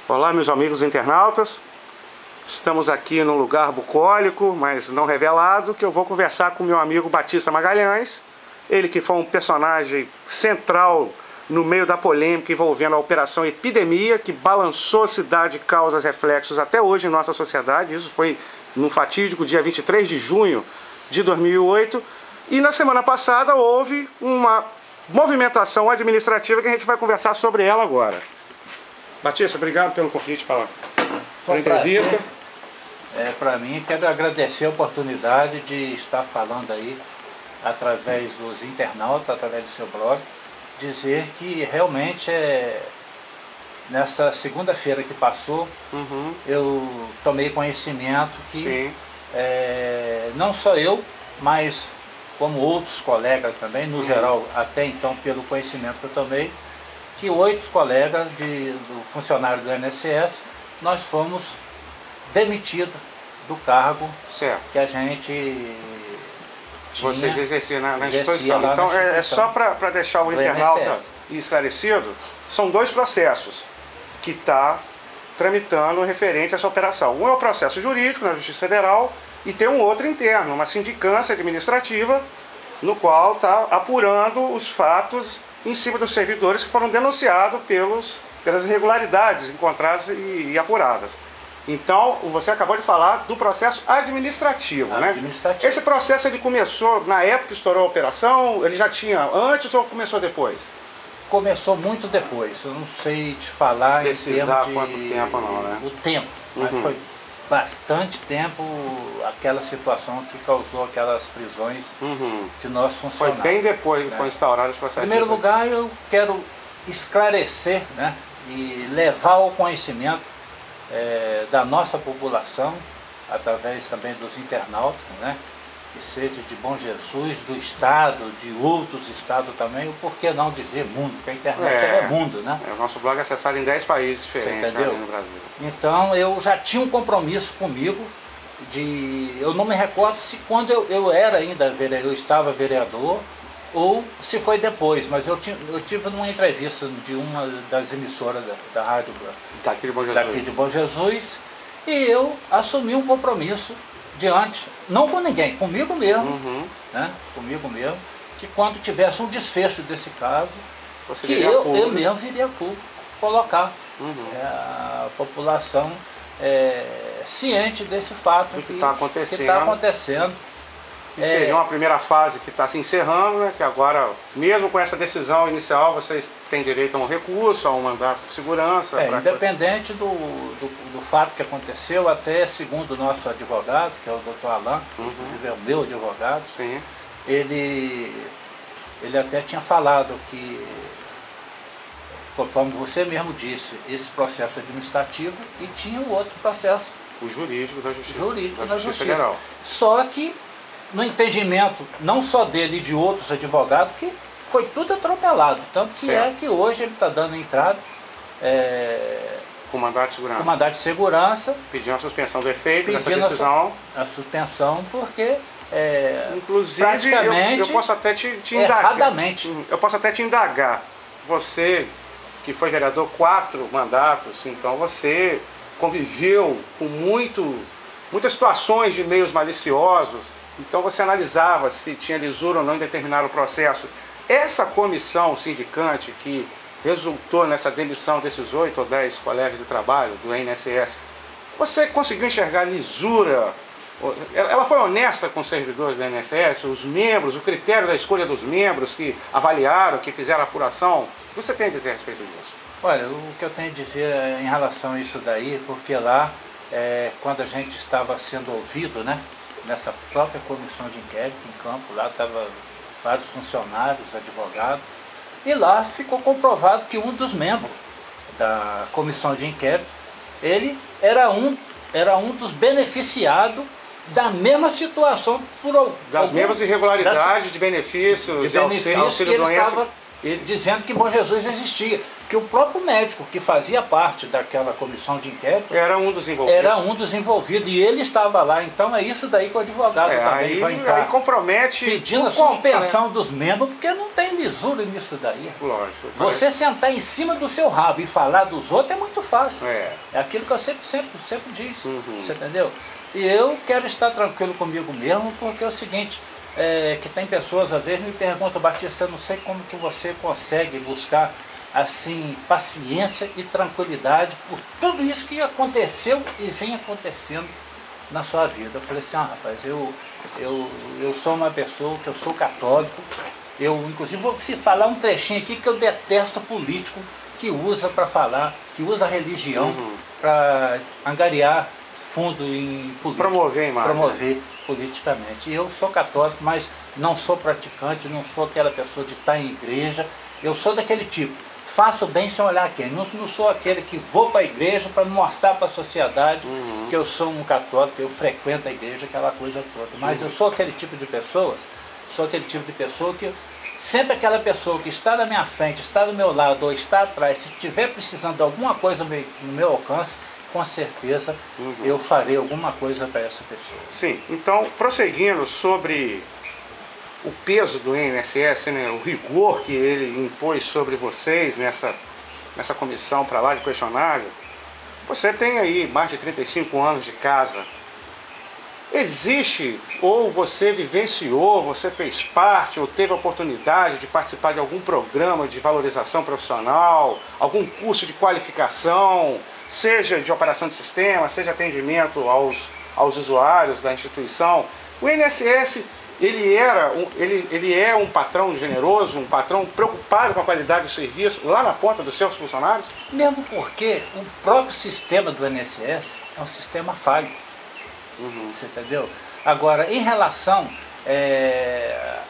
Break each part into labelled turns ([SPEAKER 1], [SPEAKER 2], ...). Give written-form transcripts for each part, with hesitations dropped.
[SPEAKER 1] Olá, meus amigos internautas. Estamos aqui num lugar bucólico, mas não revelado, que eu vou conversar com meu amigo Batista Magalhães. Ele que foi um personagem central no meio da polêmica envolvendo a Operação Epidemia, que balançou a cidade e causa reflexos até hoje em nossa sociedade. Isso foi no fatídico dia 23 de junho de 2008. E na semana passada houve uma movimentação administrativa que a gente vai conversar sobre ela agora. Batista, obrigado pelo convite para a entrevista.
[SPEAKER 2] Para mim, quero agradecer a oportunidade de estar falando aí, através dos internautas, através do seu blog, dizer que realmente nesta segunda-feira que passou, eu tomei conhecimento que não só eu, mas como outros colegas também, no geral, até então, pelo conhecimento que eu tomei, que 8 colegas do funcionário do INSS, nós fomos demitidos do cargo que a gente tinha.
[SPEAKER 1] Vocês exerciam na instituição. Então, é só para deixar o internauta esclarecido, são 2 processos que está tramitando referente a essa operação. Um é o processo jurídico na Justiça Federal e tem um outro interno, uma sindicância administrativa, no qual está apurando os fatos em cima dos servidores que foram denunciados pelas irregularidades encontradas e apuradas. Então, você acabou de falar do processo administrativo, né? Esse processo ele começou na época que estourou a operação, ele já tinha antes ou começou depois?
[SPEAKER 2] Começou muito depois, eu não sei te falar em termos de
[SPEAKER 1] quanto tempo não, né?
[SPEAKER 2] O tempo, mas foi bastante tempo aquela situação que causou aquelas prisões de nossos funcionários.
[SPEAKER 1] Foi bem depois que foi instaurado esse processo.
[SPEAKER 2] Em primeiro lugar, eu quero esclarecer, né, e levar ao conhecimento da nossa população, através também dos internautas, né, que seja de Bom Jesus, do estado, de outros estados também, ou por que não dizer mundo, porque a internet é mundo, né?
[SPEAKER 1] O nosso blog é acessado em 10 países diferentes, né, no Brasil.
[SPEAKER 2] Então eu já tinha um compromisso comigo, eu não me recordo se quando eu estava vereador, ou se foi depois, mas eu tive numa entrevista de uma das emissoras da rádio daqui de Bom Jesus, e eu assumi um compromisso diante, não com ninguém, comigo mesmo, né? Comigo mesmo, que quando tivesse um desfecho desse caso, que eu mesmo viria a público colocar a população ciente desse fato que está acontecendo.
[SPEAKER 1] Que seria uma primeira fase que está se encerrando, né? Que agora, mesmo com essa decisão inicial, vocês têm direito a um recurso, a um mandato de segurança.
[SPEAKER 2] Independente do fato que aconteceu, até segundo o nosso advogado, que é o Dr. Alan, que é o meu advogado, ele até tinha falado que, conforme você mesmo disse, esse processo administrativo e tinha o outro processo,
[SPEAKER 1] o jurídico da Justiça
[SPEAKER 2] Federal. Só que no entendimento não só dele e de outros advogados, que foi tudo atropelado, tanto que que hoje ele está dando entrada
[SPEAKER 1] com mandato de segurança.
[SPEAKER 2] Com mandato de segurança,
[SPEAKER 1] pedindo a suspensão do efeito dessa decisão.
[SPEAKER 2] A suspensão porque
[SPEAKER 1] inclusive
[SPEAKER 2] praticamente
[SPEAKER 1] eu posso até te indagar.
[SPEAKER 2] Erradamente.
[SPEAKER 1] Eu posso até te indagar. Você que foi vereador 4 mandatos, então você conviveu com muitas situações de meios maliciosos. Então você analisava se tinha lisura ou não em determinado processo. Essa comissão sindicante que resultou nessa demissão desses 8 ou 10 colegas de trabalho do INSS, você conseguiu enxergar lisura? Ela foi honesta com os servidores do INSS, os membros, o critério da escolha dos membros que avaliaram, que fizeram a apuração? O que você tem a dizer a respeito disso?
[SPEAKER 2] Olha, o que eu tenho a dizer em relação a isso daí, porque lá, quando a gente estava sendo ouvido, né, nessa própria comissão de inquérito em campo, lá estavam vários funcionários, advogados, e lá ficou comprovado que um dos membros da comissão de inquérito, ele era um dos beneficiados da mesma situação
[SPEAKER 1] das mesmas irregularidades de benefícios, de auxílio doença.
[SPEAKER 2] Dizendo que Bom Jesus existia. que o próprio médico que fazia parte daquela comissão de inquérito
[SPEAKER 1] era um dos envolvidos.
[SPEAKER 2] Era um dos envolvidos e ele estava lá. Então é isso daí que o advogado também vai entrar.
[SPEAKER 1] Aí compromete
[SPEAKER 2] pedindo a suspensão dos membros, porque não tem lisura nisso daí.
[SPEAKER 1] Lógico.
[SPEAKER 2] Você sentar em cima do seu rabo e falar dos outros é muito fácil.
[SPEAKER 1] É
[SPEAKER 2] aquilo que eu sempre disse. Você entendeu? E eu quero estar tranquilo comigo mesmo, porque é o seguinte, que tem pessoas às vezes me perguntam: Batista, eu não sei como que você consegue buscar assim, paciência e tranquilidade por tudo isso que aconteceu e vem acontecendo na sua vida. Eu falei assim: rapaz, eu sou uma pessoa que eu sou católico, eu inclusive vou falar um trechinho aqui que eu detesto político que usa para falar, que usa a religião para angariar fundo em política. Promover politicamente. E eu sou católico, mas não sou praticante, não sou aquela pessoa de estar em igreja, eu sou daquele tipo. Faço bem sem olhar quem. Não sou aquele que vou para a igreja para mostrar para a sociedade que eu sou um católico, eu frequento a igreja, aquela coisa toda. Mas eu sou aquele tipo de pessoa, que sempre aquela pessoa que está na minha frente, está do meu lado ou está atrás, se estiver precisando de alguma coisa no meu alcance, com certeza eu farei alguma coisa para essa pessoa.
[SPEAKER 1] Sim, então prosseguindo sobre o peso do INSS, né, o rigor que ele impôs sobre vocês nessa comissão para lá de questionário, você tem aí mais de 35 anos de casa. Existe, ou você vivenciou, você fez parte, ou teve a oportunidade de participar de algum programa de valorização profissional, algum curso de qualificação, seja de operação de sistema, seja atendimento aos usuários da instituição? O INSS... Ele é um patrão generoso, um patrão preocupado com a qualidade do serviço lá na ponta dos seus funcionários?
[SPEAKER 2] Mesmo porque o próprio sistema do INSS é um sistema falho. Você entendeu? Agora, em relação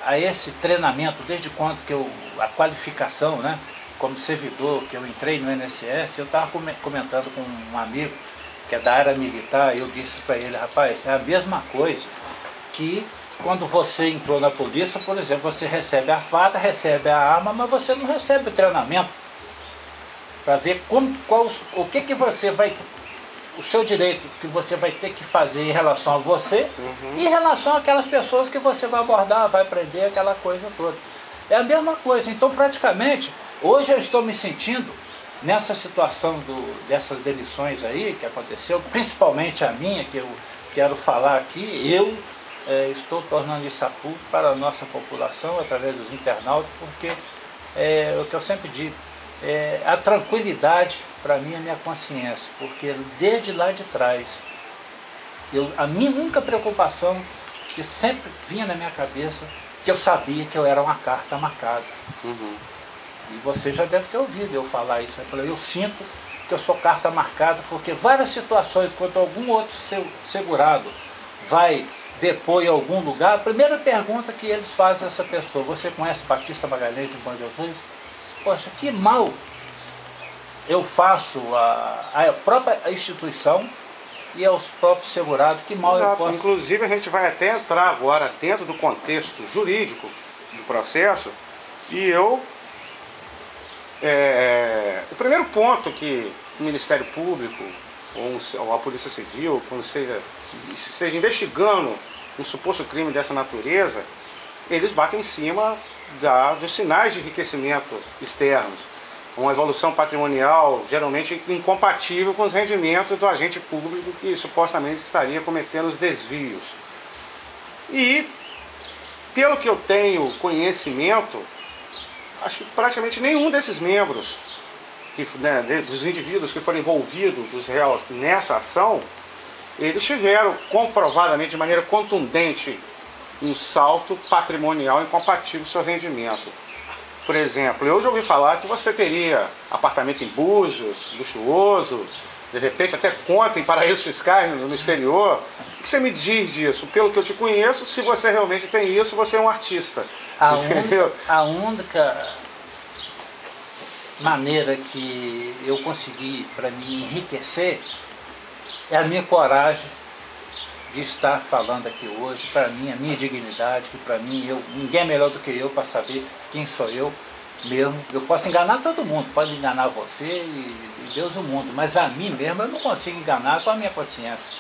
[SPEAKER 2] a esse treinamento, desde quando que a qualificação, né, como servidor, que eu entrei no INSS, eu estava comentando com um amigo que é da área militar, eu disse para ele: rapaz, é a mesma coisa que quando você entrou na polícia, por exemplo, você recebe a faca, recebe a arma, mas você não recebe o treinamento para ver o que você vai, o seu direito que você vai ter que fazer em relação a você e em relação àquelas pessoas que você vai abordar, vai prender, aquela coisa toda. É a mesma coisa. Então, praticamente, hoje eu estou me sentindo nessa situação dessas demissões aí que aconteceu, principalmente a minha, que eu quero falar aqui, estou tornando isso a público para a nossa população, através dos internautas, porque o que eu sempre digo, a tranquilidade para mim é a minha consciência, porque desde lá de trás, a minha única preocupação, que sempre vinha na minha cabeça, que eu sabia que eu era uma carta marcada. E você já deve ter ouvido eu falar isso. Eu sinto que eu sou carta marcada, porque várias situações, quando algum outro segurado vai depor em algum lugar, a primeira pergunta que eles fazem a essa pessoa: você conhece Batista Magalhães de Bom Jesus? Poxa, que mal eu faço a própria instituição e aos próprios segurados, que mal eu posso...
[SPEAKER 1] Inclusive a gente vai até entrar agora dentro do contexto jurídico do processo, e o primeiro ponto que o Ministério Público ou a Polícia Civil, quando esteja investigando um suposto crime dessa natureza, eles batem em cima dos sinais de enriquecimento externos. Uma evolução patrimonial geralmente incompatível com os rendimentos do agente público que supostamente estaria cometendo os desvios. E, pelo que eu tenho conhecimento, acho que praticamente nenhum desses membros, dos indivíduos que foram envolvidos, dos réus nessa ação, eles tiveram comprovadamente, de maneira contundente, um salto patrimonial incompatível com o seu rendimento. Por exemplo, eu já ouvi falar que você teria apartamento em Búzios, luxuoso, de repente até conta em paraísos fiscais no exterior. O que você me diz disso? Pelo que eu te conheço, se você realmente tem isso, você é um artista.
[SPEAKER 2] A única maneira que eu consegui para me enriquecer é a minha coragem de estar falando aqui hoje, para mim, a minha dignidade, que para mim, ninguém é melhor do que eu para saber quem sou eu. mesmo. Eu posso enganar todo mundo, pode enganar você e Deus o mundo, mas a mim mesmo eu não consigo enganar com a minha consciência.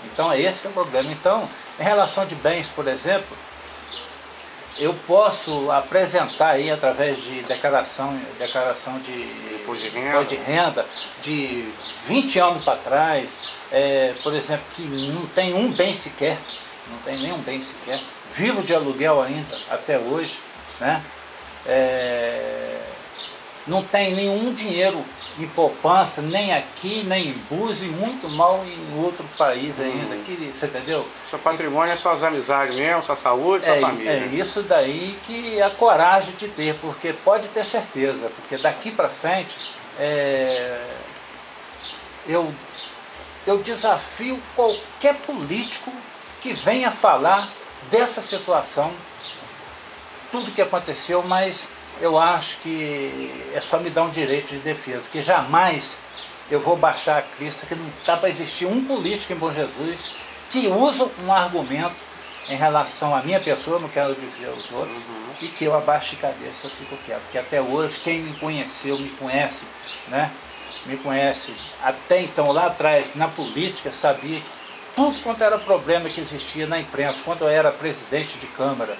[SPEAKER 2] Então é esse que é o problema. Então, em relação de bens, por exemplo, eu posso apresentar aí através de declaração de imposto de renda de 20 anos para trás, por exemplo, que não tem um bem sequer, não tem nenhum bem sequer, vivo de aluguel ainda até hoje, né? Não tem nenhum dinheiro em poupança, nem aqui, nem em Búzios, e muito mal em outro país ainda, que, você entendeu?
[SPEAKER 1] Seu patrimônio é suas amizades mesmo, sua saúde, sua família.
[SPEAKER 2] É isso daí que é a coragem de ter, porque pode ter certeza, porque daqui para frente eu desafio qualquer político que venha falar dessa situação, tudo que aconteceu, mas eu acho que é só me dar um direito de defesa, que jamais eu vou baixar a crista, que não dá para existir um político em Bom Jesus que usa um argumento em relação à minha pessoa, não quero dizer aos outros, e que eu abaixo a cabeça, eu fico quieto. Porque até hoje, quem me conheceu, me conhece, né? Me conhece até então, lá atrás, na política, sabia que tudo quanto era problema que existia na imprensa, quando eu era presidente de Câmara,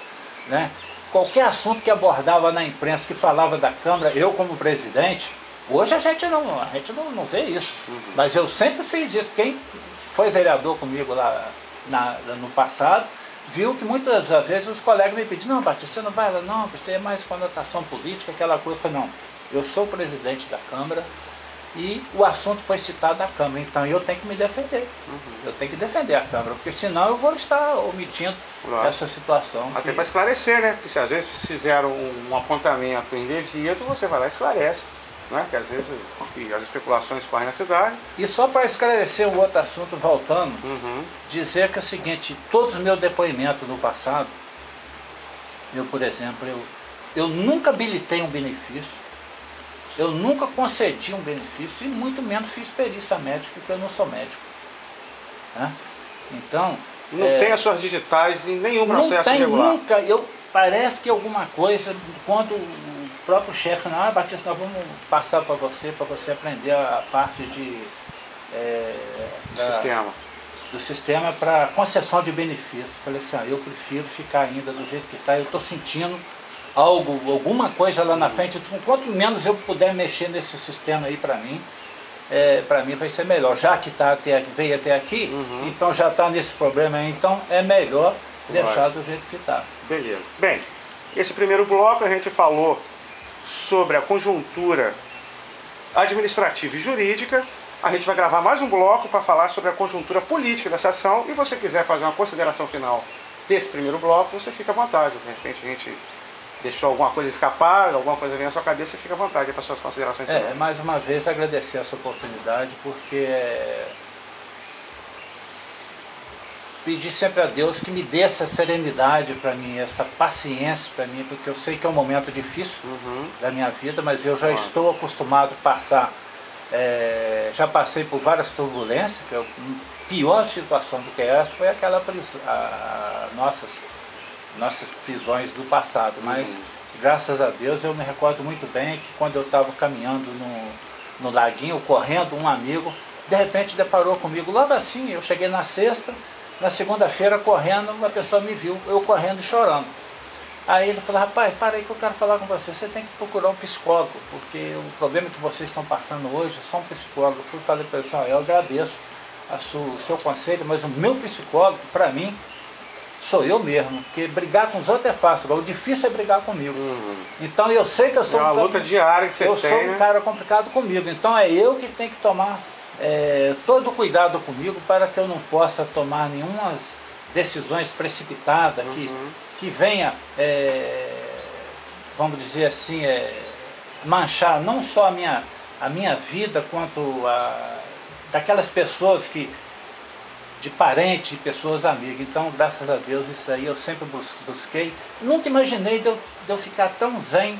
[SPEAKER 2] né? Qualquer assunto que abordava na imprensa, que falava da Câmara, eu como presidente, hoje a gente não vê isso. Mas eu sempre fiz isso. Quem foi vereador comigo lá no passado, viu que muitas vezes os colegas me pediam, não, Batista, você não vai lá, não, você é mais conotação política, aquela coisa. Eu falei, não, eu sou o presidente da Câmara e o assunto foi citado da Câmara, então eu tenho que me defender. Eu tenho que defender a Câmara, porque senão eu vou estar omitindo essa situação.
[SPEAKER 1] Até para esclarecer, né? Porque se às vezes fizeram um apontamento indevido, você vai lá e esclarece. Né? Que às vezes as especulações correm na cidade.
[SPEAKER 2] E só para esclarecer um outro assunto, voltando, dizer que é o seguinte, todos os meus depoimentos no passado, eu, por exemplo, eu nunca habilitei um benefício, eu nunca concedi um benefício e muito menos fiz perícia médica, porque eu não sou médico. Né? Então...
[SPEAKER 1] Não tem as suas digitais em nenhum processo regular?
[SPEAKER 2] Não tem nunca. Parece que alguma coisa, quando o próprio chefe, não, Batista, nós vamos passar para você aprender a parte do sistema para concessão de benefícios. Falei assim, eu prefiro ficar ainda do jeito que está, eu estou sentindo alguma coisa lá na frente, quanto menos eu puder mexer nesse sistema aí para mim vai ser melhor. Já que veio até aqui, então já está nesse problema aí, então é melhor deixar do jeito que está.
[SPEAKER 1] Beleza. Bem, esse primeiro bloco a gente falou sobre a conjuntura administrativa e jurídica. A gente vai gravar mais um bloco para falar sobre a conjuntura política dessa ação. E se você quiser fazer uma consideração final desse primeiro bloco, você fica à vontade. De repente a gente deixou alguma coisa escapar, alguma coisa vem à sua cabeça, você fica à vontade para suas considerações finais.
[SPEAKER 2] Mais uma vez agradecer essa oportunidade, porque pedir sempre a Deus que me dê essa serenidade para mim, essa paciência para mim, porque eu sei que é um momento difícil da minha vida, mas eu já estou acostumado a passar, já passei por várias turbulências, que a pior situação do que essa foi aquela nossas prisões do passado, mas graças a Deus eu me recordo muito bem que quando eu estava caminhando no laguinho, correndo, um amigo, de repente deparou comigo, logo assim, eu cheguei na sexta, na segunda-feira, correndo, uma pessoa me viu, eu correndo e chorando. Aí ele falou, rapaz, para aí que eu quero falar com você, você tem que procurar um psicólogo, porque o problema que vocês estão passando hoje é só um psicólogo. Eu fui falar para ele, eu agradeço o seu conselho, mas o meu psicólogo, para mim, sou eu mesmo, porque brigar com os outros é fácil, agora o difícil é brigar comigo. Então eu sei que eu sou
[SPEAKER 1] uma luta diária que você tem,
[SPEAKER 2] sou um cara complicado comigo, então é eu que tenho que tomar todo cuidado comigo para que eu não possa tomar nenhuma decisões precipitadas que venha, vamos dizer assim, manchar não só a minha vida, quanto daquelas pessoas de parentes, pessoas amigas. Então, graças a Deus, isso aí eu sempre busquei. Nunca imaginei de eu ficar tão zen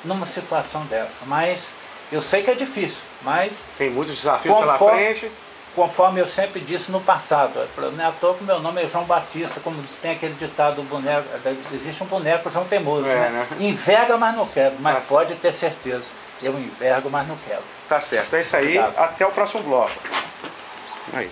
[SPEAKER 2] numa situação dessa, mas eu sei que é difícil, mas...
[SPEAKER 1] Tem muitos desafios pela frente.
[SPEAKER 2] conforme eu sempre disse no passado, não é à toa que meu nome é João Batista, como tem aquele ditado, boneco, existe um boneco João Teimoso, né? Enverga, mas não quebra, mas pode ter certeza, eu envergo, mas não quebro.
[SPEAKER 1] Tá certo, é isso aí, até o próximo bloco. Aí.